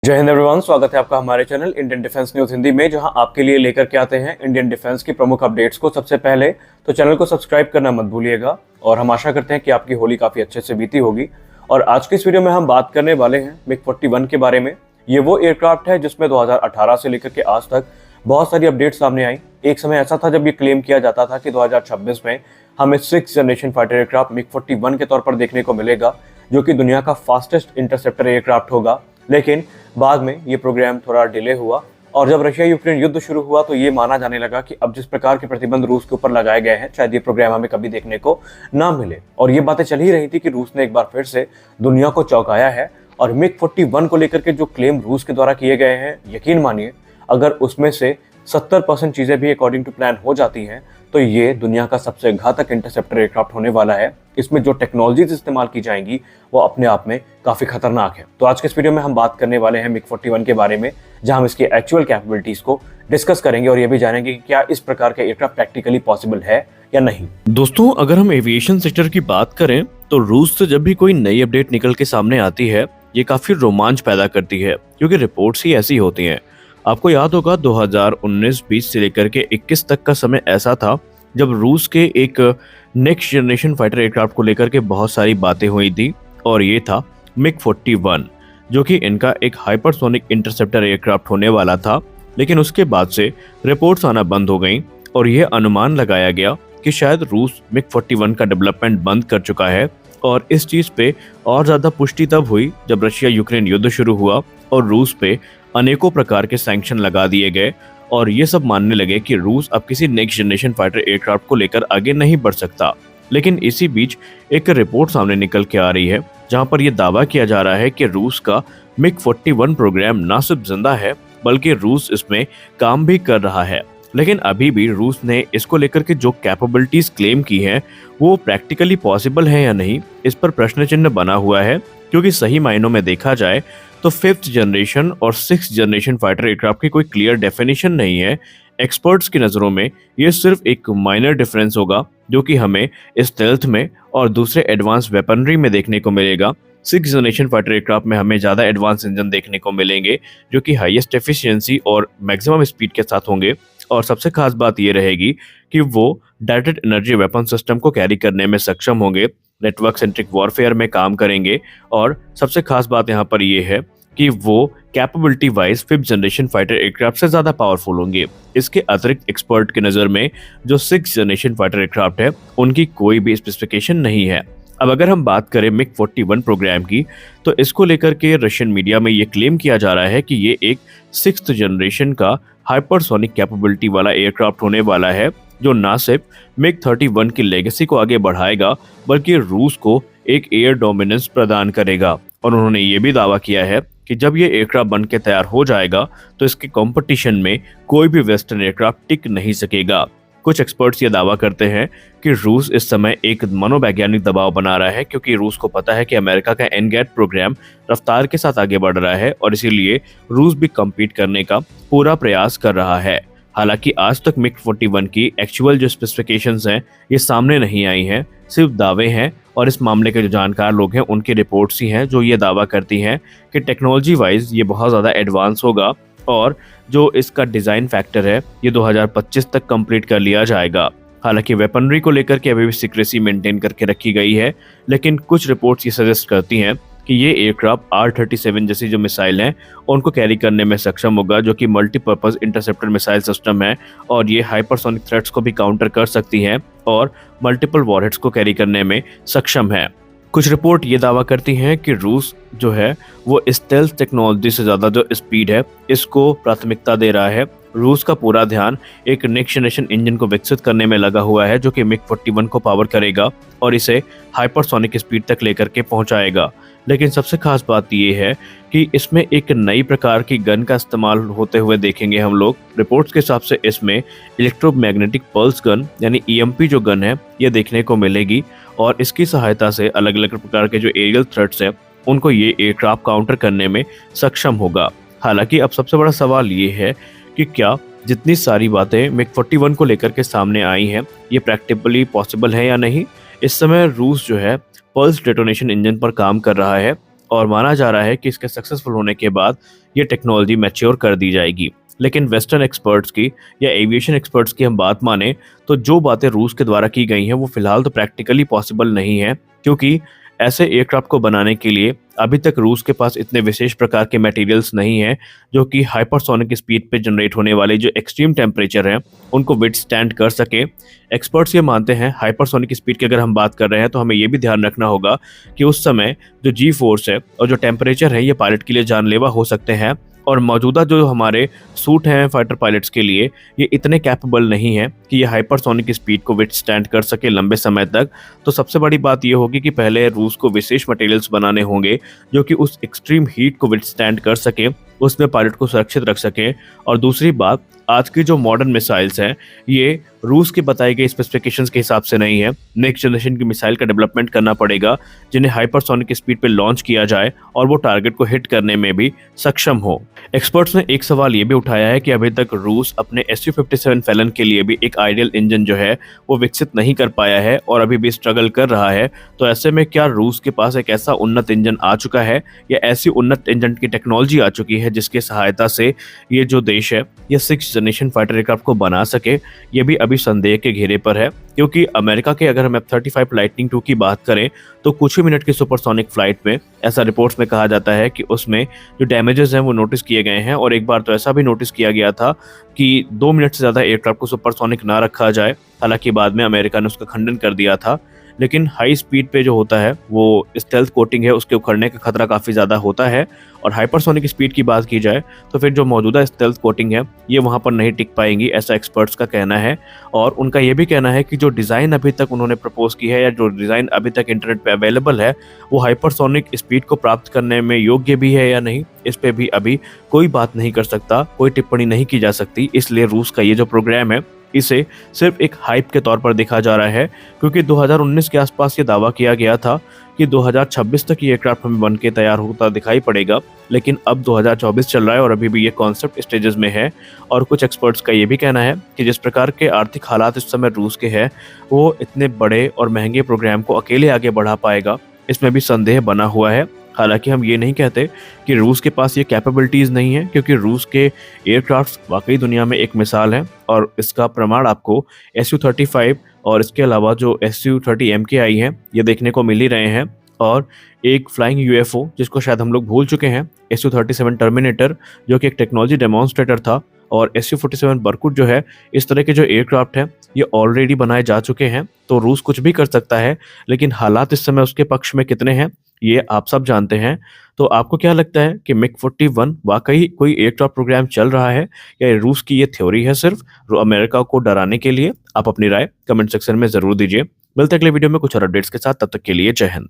जय हिंद एवरीवन, स्वागत है आपका हमारे channel Indian defence news Hindi में, जहां आपके लिए लेकर के आते हैं इंडियन डिफेंस की प्रमुख अपडेट्स को सबसे पहले। तो चैनल को सब्सक्राइब करना मत भूलिएगा और हम आशा करते हैं कि आपकी होली काफी अच्छे से बीती होगी। और आज की इस वीडियो में हम बात करने वाले हैं MiG-41 के बारे में। ये वो एयरक्राफ्ट है जिसमें 2018 से लेकर के आज तक बहुत सारी अपडेट्स सामने आई। एक समय ऐसा था जब ये क्लेम किया जाता था कि 2026 में हमें 6th generation fighter aircraft MiG-41 के तौर पर देखने को मिलेगा, जो कि दुनिया का फास्टेस्ट इंटरसेप्टर एयरक्राफ्ट होगा। लेकिन बाद में ये प्रोग्राम थोड़ा डिले हुआ और जब रशिया यूक्रेन युद्ध शुरू हुआ तो ये माना जाने लगा कि अब जिस प्रकार के प्रतिबंध रूस के ऊपर लगाए गए हैं, शायद ये प्रोग्राम हमें कभी देखने को ना मिले। और ये बातें चल ही रही थी कि रूस ने एक बार फिर से दुनिया को चौंकाया है। और MiG-41 को लेकर के जो क्लेम रूस के द्वारा किए गए हैं, यकीन मानिए अगर उसमें से 70% चीजें भी अकॉर्डिंग टू प्लान हो जाती हैं तो ये दुनिया का सबसे घातक इंटरसेप्टर एयरक्राफ्ट होने वाला है। इसमें जो टेक्नोलॉजीज इस्तेमाल की जाएंगी वो अपने आप में काफी खतरनाक है। तो आज के इस वीडियो में हम बात करने वाले हैं MiG-41 के बारे में, जहां हम इसकी एक्चुअल कैपेबिलिटीज को डिस्कस करेंगे और ये भी जानेंगे कि क्या इस प्रकार का एयरक्राफ्ट प्रैक्टिकली पॉसिबल है या नहीं। दोस्तों, अगर हम एविएशन सेक्टर की बात करें तो रूस से जब भी कोई नई अपडेट निकल के सामने आती है, ये काफी रोमांच पैदा करती है, क्योंकि रिपोर्ट्स ही ऐसी होती हैं। आपको याद होगा 2019-20 से लेकर के 21 तक का समय ऐसा था जब रूस के एक नेक्स्ट जनरेशन फाइटर एयरक्राफ्ट को लेकर के बहुत सारी बातें हुई थी, और ये था MiG-41, जो कि इनका एक हाइपरसोनिक इंटरसेप्टर एयरक्राफ्ट होने वाला था। लेकिन उसके बाद से रिपोर्ट्स आना बंद हो गई और यह अनुमान लगाया गया कि शायद रूस MiG-41 का डेवलपमेंट बंद कर चुका है। और इस चीज पे और ज्यादा पुष्टि तब हुई जब रशिया यूक्रेन युद्ध शुरू हुआ और रूस पे अनेकों प्रकार के सैंक्शन लगा दिए गए और ये सब मानने लगे कि रूस अब किसी नेक्स्ट जनरेशन फाइटर एयरक्राफ्ट को लेकर आगे नहीं बढ़ सकता। लेकिन इसी बीच एक रिपोर्ट सामने निकल के आ रही है जहां पर यह दावा किया जा रहा है कि रूस का MiG-41 प्रोग्राम ना सिर्फ जिंदा है बल्कि रूस इसमें काम भी कर रहा है। लेकिन अभी भी रूस ने इसको लेकर के जो कैपेबिलिटीज क्लेम की हैं वो प्रैक्टिकली पॉसिबल है या नहीं, इस पर प्रश्न चिन्ह बना हुआ है। क्योंकि सही मायनों में देखा जाए तो 5th जनरेशन और 6th जनरेशन फाइटर एयरक्राफ्ट की कोई क्लियर डेफिनेशन नहीं है। एक्सपर्ट्स की नज़रों में ये सिर्फ एक माइनर डिफरेंस होगा जो कि हमें स्टेल्थ में और दूसरे एडवांस वेपनरी में देखने को मिलेगा। 6th जनरेशन फाइटर एयरक्राफ्ट में हमें ज़्यादा एडवांस इंजन देखने को मिलेंगे जो कि हाईएस्ट एफिशिएंसी और मैक्सिमम स्पीड के साथ होंगे। और सबसे खास बात ये रहेगी कि वो डायरेक्टेड एनर्जी वेपन सिस्टम को कैरी करने में सक्षम होंगे, नेटवर्क सेंट्रिक वॉरफेयर में काम करेंगे। और सबसे खास बात यहाँ पर ये है कि वो capability wise 5th generation fighter aircraft से ज़्यादा पावरफुल होंगे। इसके अतिरिक्त एक्सपर्ट की नज़र में जो 6th जनरेशन फाइटर एयरक्राफ्ट है उनकी कोई भी स्पेसिफिकेशन नहीं है। अब अगर हम बात करें MiG-41 प्रोग्राम की तो इसको लेकर के रशियन मीडिया में ये क्लेम किया जा रहा है कि ये एक 6th जनरेशन का हाइपरसोनिक कैपेबिलिटी वाला एयरक्राफ्ट होने वाला है, जो ना सिर्फ MiG-31 की लेगेसी को आगे बढ़ाएगा बल्कि रूस को एक एयर डोमिनेंस प्रदान करेगा। और उन्होंने ये भी दावा किया है कि जब ये एयरक्राफ्ट बन के तैयार हो जाएगा तो इसके कंपटीशन में कोई भी वेस्टर्न एयरक्राफ्ट टिक नहीं सकेगा। कुछ एक्सपर्ट्स ये दावा करते हैं कि रूस इस समय एक मनोवैज्ञानिक दबाव बना रहा है, क्योंकि रूस को पता है कि अमेरिका का NGAT प्रोग्राम रफ्तार के साथ आगे बढ़ रहा है और इसीलिए रूस भी कम्पीट करने का पूरा प्रयास कर रहा है। हालांकि आज तक MiG-41 की एक्चुअल जो स्पेसिफिकेशंस हैं ये सामने नहीं आई हैं, सिर्फ दावे हैं। और इस मामले के जो जानकार लोग हैं उनकी रिपोर्ट्स ही हैं जो ये दावा करती हैं कि टेक्नोलॉजी वाइज ये बहुत ज़्यादा एडवांस होगा और जो इसका डिज़ाइन फैक्टर है ये 2025 तक कंप्लीट कर लिया जाएगा। हालांकि वेपनरी को लेकर के अभी भी सीक्रेसी मेंटेन करके रखी गई है, लेकिन कुछ रिपोर्ट्स ये सजेस्ट करती हैं कि ये एयरक्राफ्ट R-37 जैसी जो मिसाइल हैं उनको कैरी करने में सक्षम होगा, जो कि मल्टीपर्पज इंटरसेप्टर मिसाइल सिस्टम है और ये हाइपरसोनिक थ्रेट्स को भी काउंटर कर सकती हैं और मल्टीपल वॉरहेड्स को कैरी करने में सक्षम है। कुछ रिपोर्ट ये दावा करती हैं कि रूस जो है वो स्टेल्थ टेक्नोलॉजी से ज़्यादा जो स्पीड है इसको प्राथमिकता दे रहा है। रूस का पूरा ध्यान एक नेक्स्ट जनरेशन इंजन को विकसित करने में लगा हुआ है जो कि MiG-41 को पावर करेगा और इसे हाइपरसोनिक स्पीड तक लेकर के पहुंचाएगा। लेकिन सबसे खास बात ये है कि इसमें एक नई प्रकार की गन का इस्तेमाल होते हुए देखेंगे हम लोग। रिपोर्ट्स के हिसाब से इसमें इलेक्ट्रोमैग्नेटिक पल्स गन यानी EMP जो गन है ये देखने को मिलेगी और इसकी सहायता से अलग अलग प्रकार के जो एरियल थ्रेट्स हैं उनको ये एयरक्राफ्ट काउंटर करने में सक्षम होगा। हालांकि अब सबसे बड़ा सवाल ये है कि क्या जितनी सारी बातें MiG-41 को लेकर के सामने आई हैं ये प्रैक्टिकली पॉसिबल है या नहीं। इस समय रूस जो है पल्स डेटोनेशन इंजन पर काम कर रहा है और माना जा रहा है कि इसके सक्सेसफुल होने के बाद ये टेक्नोलॉजी मैच्योर कर दी जाएगी। लेकिन वेस्टर्न एक्सपर्ट्स की या एविएशन एक्सपर्ट्स की हम बात माने तो जो बातें रूस के द्वारा की गई हैं वो फिलहाल तो प्रैक्टिकली पॉसिबल नहीं है, क्योंकि ऐसे एयरक्राफ्ट को बनाने के लिए अभी तक रूस के पास इतने विशेष प्रकार के मटेरियल्स नहीं हैं जो कि हाइपरसोनिक स्पीड पे जनरेट होने वाले जो एक्सट्रीम टेम्परेचर हैं उनको विथस्टैंड कर सके। एक्सपर्ट्स ये मानते हैं हाइपरसोनिक स्पीड की अगर हम बात कर रहे हैं तो हमें ये भी ध्यान रखना होगा कि उस समय जो जी फोर्स है और जो टेम्परेचर है ये पायलट के लिए जानलेवा हो सकते हैं, और मौजूदा जो हमारे सूट हैं फाइटर पायलट्स के लिए ये इतने कैपेबल नहीं है कि ये हाइपरसोनिक स्पीड को विथस्टैंड कर सके लंबे समय तक। तो सबसे बड़ी बात ये होगी कि पहले रूस को विशेष मटेरियल्स बनाने होंगे जो कि उस एक्सट्रीम हीट को विथस्टैंड कर सके, उसमें पायलट को सुरक्षित रख सके। और दूसरी बात, आज की जो मॉडर्न मिसाइल्स हैं ये रूस की बताई गई स्पेसिफिकेशंस के हिसाब से नहीं है। नेक्स्ट जनरेशन की मिसाइल का डेवलपमेंट करना पड़ेगा जिन्हें हाइपरसोनिक स्पीड पे लॉन्च किया जाए और वो टारगेट को हिट करने में भी सक्षम हो। एक्सपर्ट्स ने एक सवाल ये भी उठाया है कि अभी तक रूस अपने Su-57 फैलन के लिए भी एक आइडियल इंजन जो है वो विकसित नहीं कर पाया है और अभी भी स्ट्रगल कर रहा है। तो ऐसे में क्या रूस के पास एक ऐसा उन्नत इंजन आ चुका है या ऐसी उन्नत इंजन की टेक्नोलॉजी आ चुकी है जिसकी सहायता से ये जो देश है ये 6th जनरेशन फाइटर एयरक्राफ्ट को बना सके? ये भी अभी संदेह के घेरे पर है, क्योंकि अमेरिका के अगर हम F-35 लाइटनिंग 2 की बात करें तो कुछ ही मिनट की सुपरसोनिक फ्लाइट में ऐसा रिपोर्ट्स में कहा जाता है कि उसमें जो डैमेजेस हैं वो नोटिस किए गए हैं। और एक बार तो ऐसा भी नोटिस किया गया था कि 2 मिनट से ज़्यादा एयरक्राफ्ट को सुपरसोनिक ना रखा जाए। हालांकि बाद में अमेरिका ने उसका खंडन कर दिया था। लेकिन हाई स्पीड पे जो होता है वो स्टेल्थ कोटिंग है उसके उखड़ने का खतरा काफ़ी ज़्यादा होता है। और हाइपरसोनिक स्पीड की बात की जाए तो फिर जो मौजूदा स्टेल्थ कोटिंग है ये वहाँ पर नहीं टिक पाएंगी, ऐसा एक्सपर्ट्स का कहना है। और उनका ये भी कहना है कि जो डिज़ाइन अभी तक उन्होंने प्रपोज की है या जो डिज़ाइन अभी तक इंटरनेट पे अवेलेबल है वो हाइपरसोनिक स्पीड को प्राप्त करने में योग्य भी है या नहीं, इस पे भी अभी कोई बात नहीं कर सकता, कोई टिप्पणी नहीं की जा सकती। इसलिए रूस का ये जो प्रोग्राम है इसे सिर्फ एक हाइप के तौर पर देखा जा रहा है, क्योंकि 2019 के आसपास ये दावा किया गया था कि 2026 तक ये एयरक्राफ्ट हमें बन के तैयार होता दिखाई पड़ेगा। लेकिन अब 2024 चल रहा है और अभी भी ये कॉन्सेप्ट स्टेजेस में है। और कुछ एक्सपर्ट्स का ये भी कहना है कि जिस प्रकार के आर्थिक हालात इस समय रूस के हैं वो इतने बड़े और महंगे प्रोग्राम को अकेले आगे बढ़ा पाएगा, इसमें भी संदेह बना हुआ है। हालांकि हम ये नहीं कहते कि रूस के पास ये कैपेबिलिटीज़ नहीं है, क्योंकि रूस के एयरक्राफ्ट्स वाकई दुनिया में एक मिसाल है और इसका प्रमाण आपको Su-35 और इसके अलावा जो Su-30 MKI हैं ये देखने को मिल ही रहे हैं। और एक फ्लाइंग UFO जिसको शायद हम लोग भूल चुके हैं, Su-37 टर्मिनेटर, जो कि एक टेक्नोलॉजी डेमोन्स्ट्रेटर था, और Su-47 बरकुट जो है, इस तरह के जो एयरक्राफ्ट हैं ये ऑलरेडी बनाए जा चुके हैं। तो रूस कुछ भी कर सकता है, लेकिन हालात इस समय उसके पक्ष में कितने हैं ये आप सब जानते हैं। तो आपको क्या लगता है कि MiG-41 वाकई कोई एयरक्राफ्ट प्रोग्राम चल रहा है या रूस की ये थ्योरी है सिर्फ अमेरिका को डराने के लिए? आप अपनी राय कमेंट सेक्शन में ज़रूर दीजिए। मिलते हैं अगले वीडियो में कुछ और अपडेट्स के साथ, तब तक के लिए जय हिंद।